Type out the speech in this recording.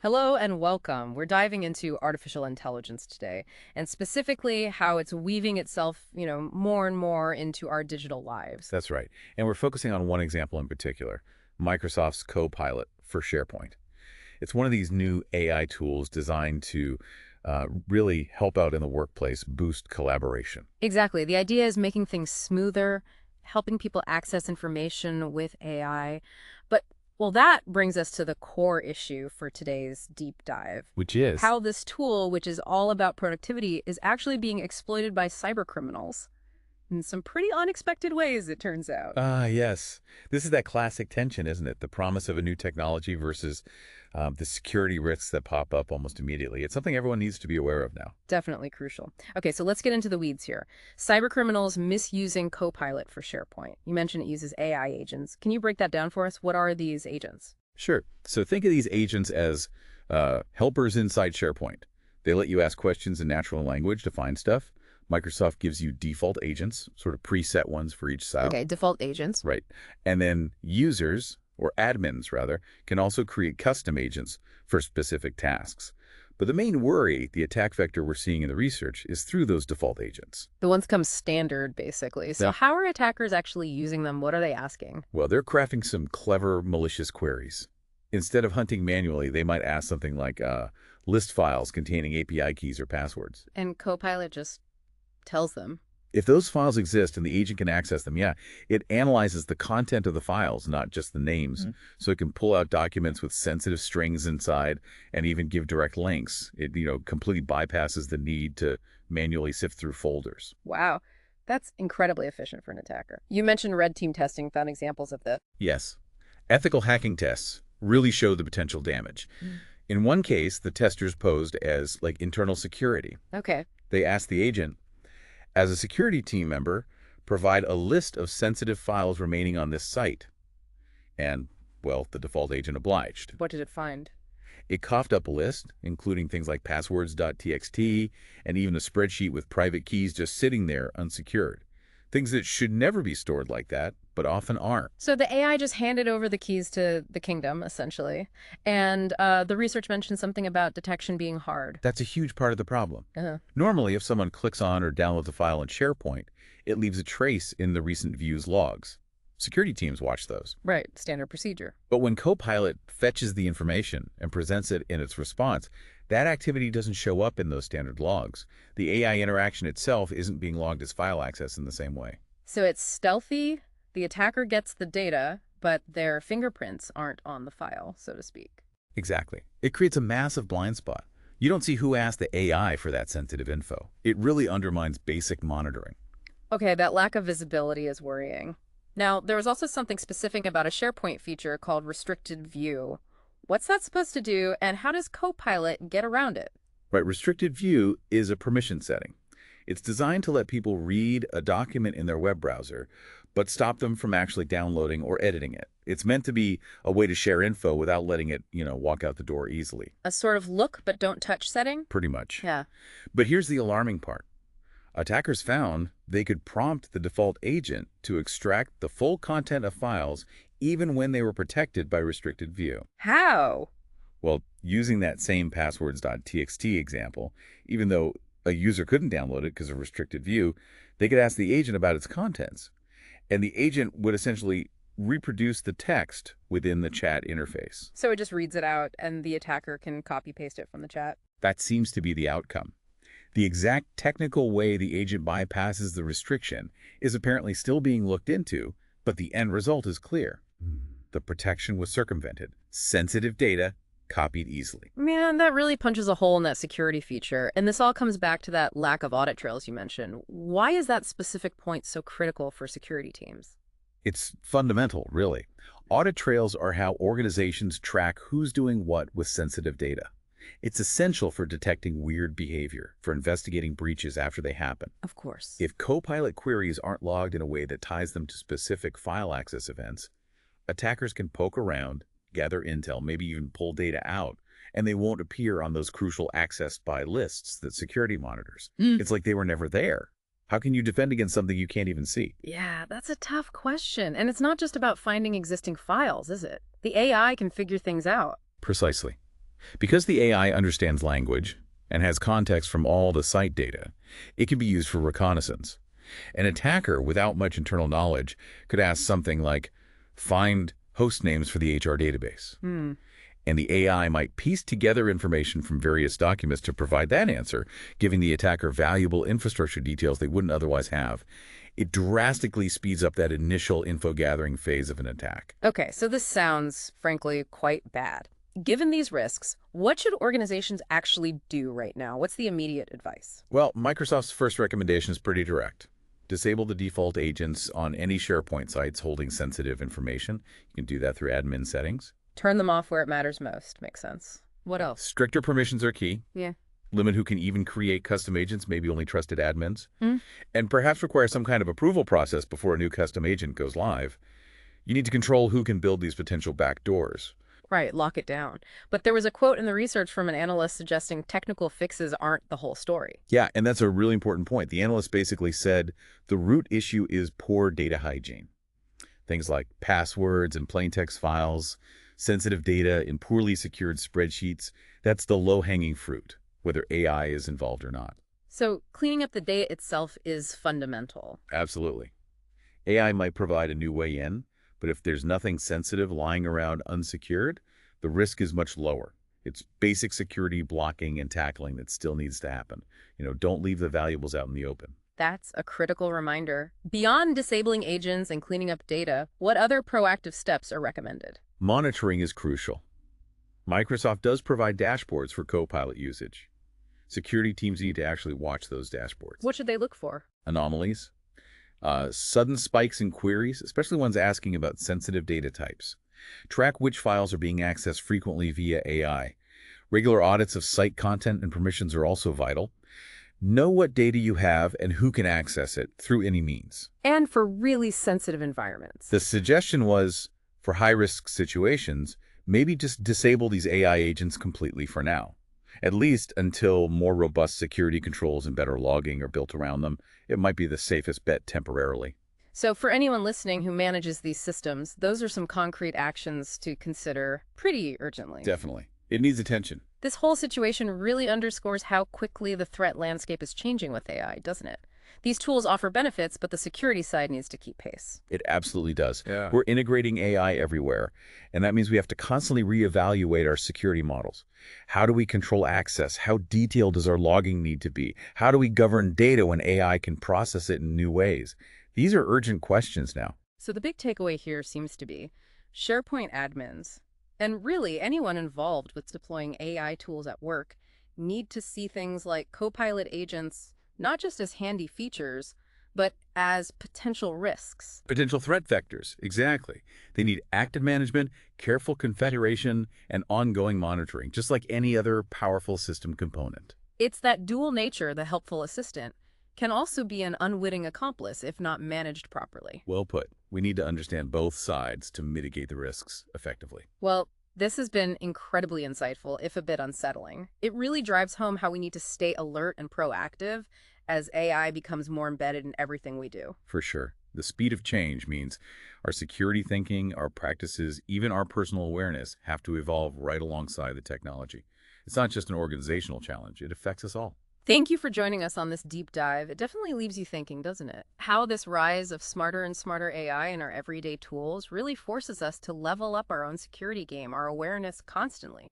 Hello and welcome. We're diving into artificial intelligence today, and specifically how it's weaving itself, more and more into our digital lives. That's right. And we're focusing on one example in particular, Microsoft's Copilot for SharePoint. It's one of these new AI tools designed to really help out in the workplace, boost collaboration. Exactly. The idea is making things smoother, helping people access information with AI. But, well, that brings us to the core issue for today's deep dive. Which is, How this tool, which is all about productivity, is actually being exploited by cybercriminals in some pretty unexpected ways, it turns out. yes. This is that classic tension, isn't it? The promise of a new technology versus the security risks that pop up almost immediately. It's something everyone needs to be aware of now. Definitely crucial. Okay, so let's get into the weeds here. Cybercriminals misusing Copilot for SharePoint. You mentioned it uses AI agents. Can you break that down for us? What are these agents? Sure. So think of these agents as helpers inside SharePoint. They let you ask questions in natural language to find stuff. Microsoft gives you default agents, sort of preset ones for each style. Okay, default agents. Right. And then users, or admins rather, can also create custom agents for specific tasks. But the main worry, the attack vector we're seeing in the research, is through those default agents. The ones come standard, basically. So Yeah. how are attackers actually using them? What are they asking? Well, they're crafting some clever, malicious queries. Instead of hunting manually, they might ask something like list files containing API keys or passwords. And Copilot just tells them. If those files exist and the agent can access them, yeah, it analyzes the content of the files, not just the names. So it can pull out documents with sensitive strings inside and even give direct links. It, completely bypasses the need to manually sift through folders. Wow, that's incredibly efficient for an attacker. You mentioned red team testing found examples of this. Yes, ethical hacking tests really show the potential damage. In one case, the testers posed as like internal security. Okay. They asked the agent, as a security team member, provide a list of sensitive files remaining on this site. And, well, the default agent obliged. What did it find? It coughed up a list, including things like passwords.txt and even a spreadsheet with private keys just sitting there unsecured. Things that should never be stored like that, but often aren't. So the AI just handed over the keys to the kingdom, essentially. And the research mentioned something about detection being hard. That's a huge part of the problem. Uh-huh. Normally, if someone clicks on or downloads a file in SharePoint, it leaves a trace in the recent views logs. Security teams watch those. Right, standard procedure. But when Copilot fetches the information and presents it in its response, that activity doesn't show up in those standard logs. The AI interaction itself isn't being logged as file access in the same way. So it's stealthy, the attacker gets the data, but their fingerprints aren't on the file, so to speak. Exactly. It creates a massive blind spot. You don't see who asked the AI for that sensitive info. It really undermines basic monitoring. Okay, that lack of visibility is worrying. Now, there was also something specific about a SharePoint feature called restricted view. What's that supposed to do, and how does Copilot get around it? Right, restricted view is a permission setting. It's designed to let people read a document in their web browser, but stop them from actually downloading or editing it. It's meant to be a way to share info without letting it, walk out the door easily. A sort of look but don't touch setting? Pretty much. Yeah. But here's the alarming part. Attackers found they could prompt the default agent to extract the full content of files even when they were protected by restricted view. How? Well, using that same passwords.txt example, even though a user couldn't download it because of restricted view, they could ask the agent about its contents. And the agent would essentially reproduce the text within the chat interface. So it just reads it out, and the attacker can copy-paste it from the chat? That seems to be the outcome. The exact technical way the agent bypasses the restriction is apparently still being looked into, but the end result is clear. The protection was circumvented. Sensitive data copied easily. Man, that really punches a hole in that security feature. And this all comes back to that lack of audit trails you mentioned. Why is that specific point so critical for security teams? It's fundamental, really. Audit trails are how organizations track who's doing what with sensitive data. It's essential for detecting weird behavior, for investigating breaches after they happen. Of course. If Copilot queries aren't logged in a way that ties them to specific file access events, attackers can poke around, gather intel, maybe even pull data out, and they won't appear on those crucial accessed by lists that security monitors. It's like they were never there. How can you defend against something you can't even see? Yeah, that's a tough question. And it's not just about finding existing files, is it? The AI can figure things out. Precisely. Because the AI understands language and has context from all the site data, it can be used for reconnaissance. An attacker without much internal knowledge could ask something like, find host names for the HR database. Hmm. And the AI might piece together information from various documents to provide that answer, giving the attacker valuable infrastructure details they wouldn't otherwise have. It drastically speeds up that initial info-gathering phase of an attack. Okay, so this sounds, frankly, quite bad. Given these risks, what should organizations actually do right now? What's the immediate advice? Well, Microsoft's first recommendation is pretty direct. Disable the default agents on any SharePoint sites holding sensitive information. You can do that through admin settings. Turn them off where it matters most. Makes sense. What else? Stricter permissions are key. Yeah. Limit who can even create custom agents, maybe only trusted admins. Hmm? And perhaps require some kind of approval process before a new custom agent goes live. You need to control who can build these potential backdoors. Right, lock it down. But there was a quote in the research from an analyst suggesting technical fixes aren't the whole story. Yeah, and that's a really important point. The analyst basically said the root issue is poor data hygiene. Things like passwords and plain text files, sensitive data in poorly secured spreadsheets, that's the low-hanging fruit, whether AI is involved or not. So cleaning up the data itself is fundamental. Absolutely. AI might provide a new way in, but if there's nothing sensitive lying around unsecured, the risk is much lower. It's basic security blocking and tackling that still needs to happen. Don't leave the valuables out in the open. That's a critical reminder. Beyond disabling agents and cleaning up data, what other proactive steps are recommended? Monitoring is crucial. Microsoft does provide dashboards for Copilot usage. Security teams need to actually watch those dashboards. What should they look for? Anomalies, sudden spikes in queries, especially ones asking about sensitive data types. Track which files are being accessed frequently via AI. Regular audits of site content and permissions are also vital. Know what data you have and who can access it through any means. And for really sensitive environments. The suggestion was, for high-risk situations, maybe just disable these AI agents completely for now. At least until more robust security controls and better logging are built around them, it might be the safest bet temporarily. So for anyone listening who manages these systems, those are some concrete actions to consider pretty urgently. Definitely. It needs attention. This whole situation really underscores how quickly the threat landscape is changing with AI, doesn't it? These tools offer benefits, but the security side needs to keep pace. It absolutely does. Yeah. We're integrating AI everywhere, and that means we have to constantly reevaluate our security models. How do we control access? How detailed does our logging need to be? How do we govern data when AI can process it in new ways? These are urgent questions now. So the big takeaway here seems to be SharePoint admins, and really anyone involved with deploying AI tools at work, need to see things like Copilot agents not just as handy features, but as potential risks. Potential threat vectors, exactly. They need active management, careful configuration, and ongoing monitoring, just like any other powerful system component. It's that dual nature, the helpful assistant, can also be an unwitting accomplice if not managed properly. Well put. We need to understand both sides to mitigate the risks effectively. Well, this has been incredibly insightful, if a bit unsettling. It really drives home how we need to stay alert and proactive as AI becomes more embedded in everything we do. For sure. The speed of change means our security thinking, our practices, even our personal awareness have to evolve right alongside the technology. It's not just an organizational challenge. It affects us all. Thank you for joining us on this deep dive. It definitely leaves you thinking, doesn't it? How this rise of smarter and smarter AI in our everyday tools really forces us to level up our own security game, our awareness constantly.